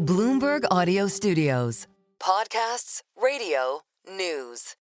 Bloomberg Audio Studios. Podcasts, radio, news.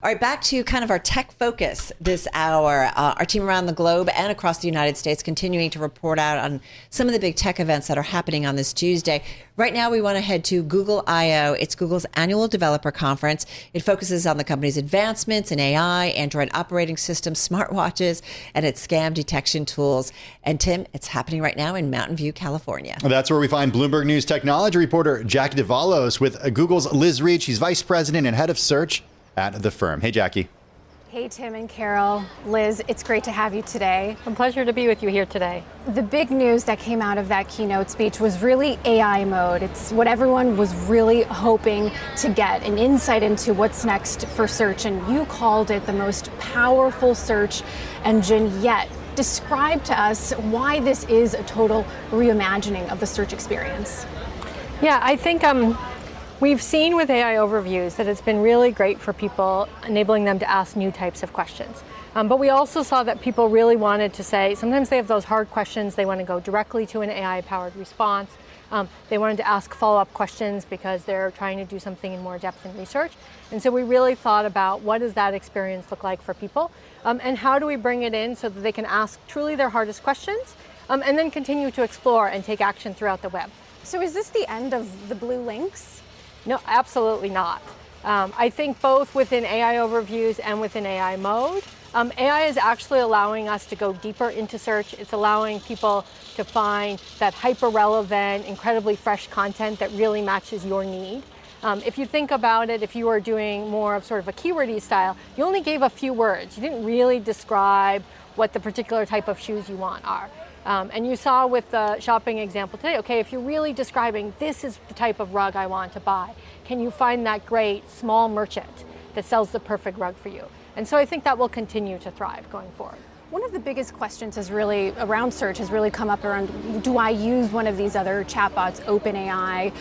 All right, back to kind of our tech focus this hour. Our team around the globe and across the United States continuing to report out on some of the big tech events that are happening on this Tuesday. Right now, we want to head to Google I/O. It's Google's annual developer conference. It focuses on the company's advancements in AI, Android operating systems, smartwatches, and its scam detection tools. And Tim, it's happening right now in Mountain View, California. That's where we find Bloomberg News technology reporter Jackie Davalos with Google's Liz Reid. She's vice president and head of search at the firm. Hey, Jackie. Hey, Tim and Carol. Liz, it's great to have you today. A pleasure to be with you here today. The big news that came out of that keynote speech was really AI mode. It's what everyone was really hoping to get, an insight into what's next for search. And you called it the most powerful search engine yet. Describe to us why this is a total reimagining of the search experience. Yeah, I think we've seen with AI overviews that it's been really great for people, enabling them to ask new types of questions. But we also saw that people really wanted to say, sometimes they have those hard questions, they want to go directly to an AI-powered response. They wanted to ask follow-up questions because they're trying to do something in more depth in research. And so we really thought about what does that experience look like for people, and how do we bring it in so that they can ask truly their hardest questions, and then continue to explore and take action throughout the web. So is this the end of the blue links? No, absolutely not. I think both within AI overviews and within AI mode, AI is actually allowing us to go deeper into search. It's allowing people to find that hyper-relevant, incredibly fresh content that really matches your need. If you think about it, if you were doing more of sort of a keywordy style, you only gave a few words. You didn't really describe what the particular type of shoes you want are. And you saw with the shopping example today, okay, if you're really describing this is the type of rug I want to buy, can you find that great small merchant that sells the perfect rug for you? And so I think that will continue to thrive going forward. One of the biggest questions is really around search has really come up around, do I use one of these other chatbots, OpenAI,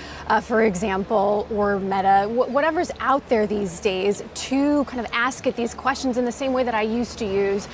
for example, or Meta, whatever's out there these days, to kind of ask it these questions in the same way that I used to use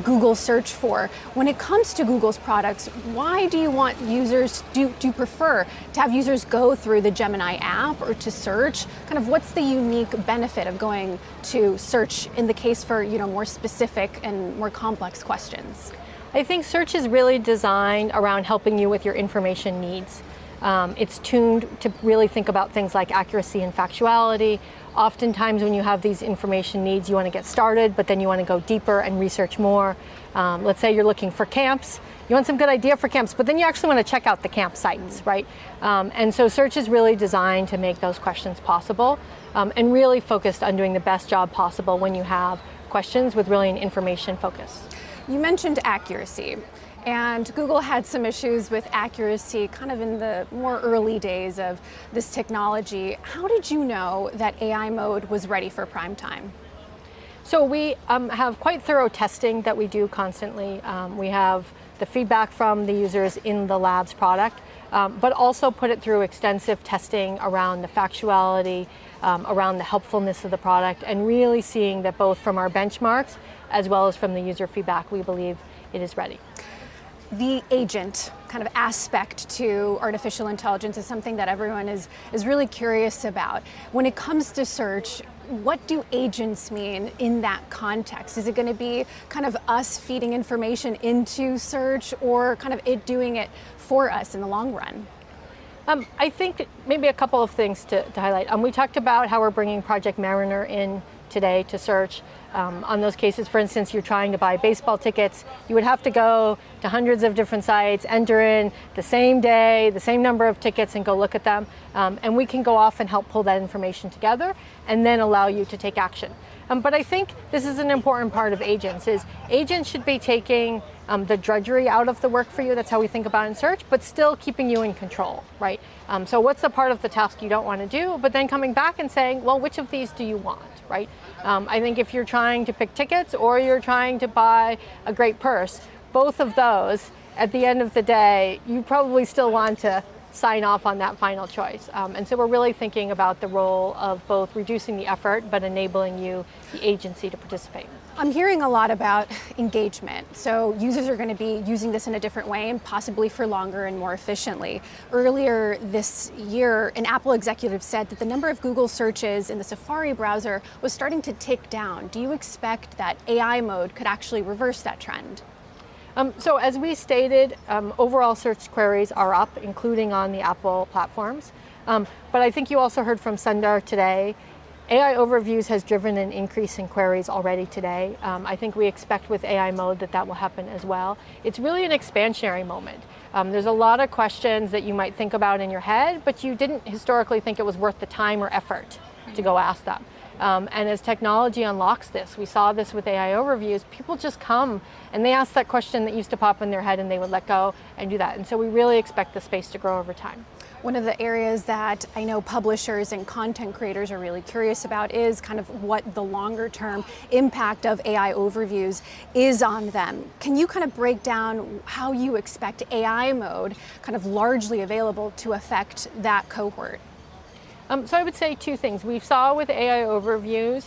Google search for. When it comes to Google's products, why do you want users, do you prefer to have users go through the Gemini app or to search? Kind of what's the unique benefit of going to search in the case for, more specific and more complex questions? I think search is really designed around helping you with your information needs. It's tuned to really think about things like accuracy and factuality. Oftentimes when you have these information needs, you want to get started, but then you want to go deeper and research more. Let's say you're looking for camps. You want some good idea for camps, but then you actually want to check out the campsites, right? And so search is really designed to make those questions possible, and really focused on doing the best job possible when you have questions with really an information focus. You mentioned accuracy, and Google had some issues with accuracy kind of in the more early days of this technology. How did you know that AI mode was ready for prime time? So we have quite thorough testing that we do constantly. We have the feedback from the users in the labs product, but also put it through extensive testing around the factuality, around the helpfulness of the product, and really seeing that both from our benchmarks as well as from the user feedback, we believe it is ready. The agent kind of aspect to artificial intelligence is something that everyone is really curious about. When it comes to search, what do agents mean in that context? Is it going to be kind of us feeding information into search, or kind of it doing it for us in the long run? I think maybe a couple of things to highlight. We talked about how we're bringing Project Mariner in today to search. On those cases, for instance, you're trying to buy baseball tickets, you would have to go to hundreds of different sites, enter in the same day, the same number of tickets, and go look at them. And we can go off and help pull that information together and then allow you to take action. But I think this is an important part of agents, is agents should be taking the drudgery out of the work for you. That's how we think about it in search, but still keeping you in control, right? So what's the part of the task you don't want to do, but then coming back and saying, well, which of these do you want, right? I think if you're trying to pick tickets or you're trying to buy a great purse, both of those, at the end of the day, you probably still want to sign off on that final choice. And so we're really thinking about the role of both reducing the effort, but enabling you, the agency, to participate. I'm hearing a lot about engagement. So users are going to be using this in a different way and possibly for longer and more efficiently. Earlier this year, an Apple executive said that the number of Google searches in the Safari browser was starting to tick down. Do you expect that AI mode could actually reverse that trend? So as we stated, overall search queries are up, including on the Apple platforms. But I think you also heard from Sundar today. AI overviews has driven an increase in queries already today. I think we expect with AI mode that will happen as well. It's really an expansionary moment. There's a lot of questions that you might think about in your head, but you didn't historically think it was worth the time or effort to go ask them. And as technology unlocks this, we saw this with AI overviews, people just come and they ask that question that used to pop in their head and they would let go and do that. And so we really expect the space to grow over time. One of the areas that I know publishers and content creators are really curious about is kind of what the longer term impact of AI overviews is on them. Can you kind of break down how you expect AI mode kind of largely available to affect that cohort? So I would say two things. We saw with AI overviews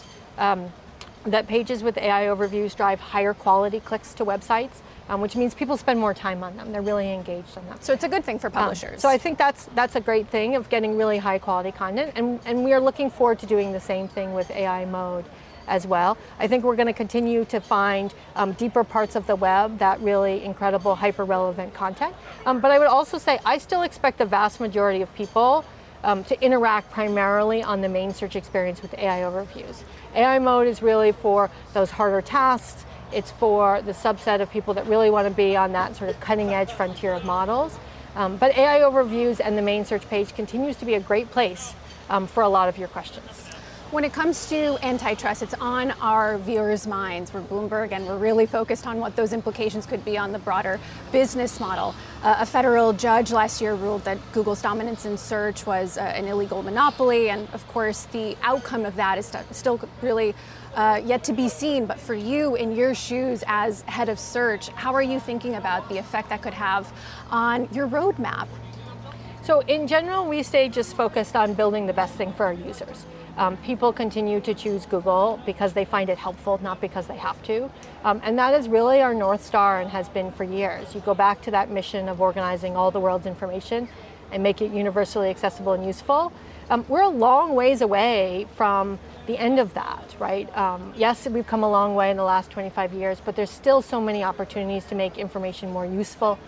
that pages with AI overviews drive higher quality clicks to websites, which means people spend more time on them. They're really engaged on them. So it's a good thing for publishers. So I think that's a great thing of getting really high quality content. And we are looking forward to doing the same thing with AI mode as well. I think we're going to continue to find deeper parts of the web, that really incredible hyper relevant content. But I would also say I still expect the vast majority of people to interact primarily on the main search experience with AI overviews. AI mode is really for those harder tasks. It's for the subset of people that really want to be on that sort of cutting edge frontier of models. But AI overviews and the main search page continues to be a great place for a lot of your questions. When it comes to antitrust, it's on our viewers' minds. We're Bloomberg, and we're really focused on what those implications could be on the broader business model. A federal judge last year ruled that Google's dominance in search was an illegal monopoly, and of course, the outcome of that is still really yet to be seen. But for you, in your shoes as head of search, how are you thinking about the effect that could have on your roadmap? So in general, we stay just focused on building the best thing for our users. People continue to choose Google because they find it helpful, not because they have to. And that is really our North Star and has been for years. You go back to that mission of organizing all the world's information and make it universally accessible and useful. We're a long ways away from the end of that, right? Yes, we've come a long way in the last 25 years, but there's still so many opportunities to make information more useful.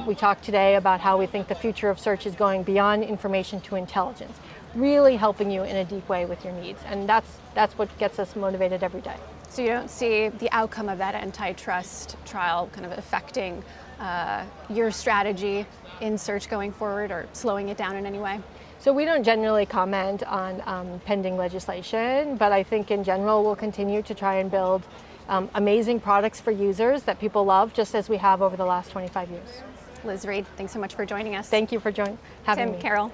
We talked today about how we think the future of search is going beyond information to intelligence, really helping you in a deep way with your needs. And that's what gets us motivated every day. So you don't see the outcome of that antitrust trial kind of affecting your strategy in search going forward or slowing it down in any way? So we don't generally comment on pending legislation, but I think in general we'll continue to try and build amazing products for users that people love, just as we have over the last 25 years. Liz Reid, thanks so much for joining us. Thank you for having me. Carol.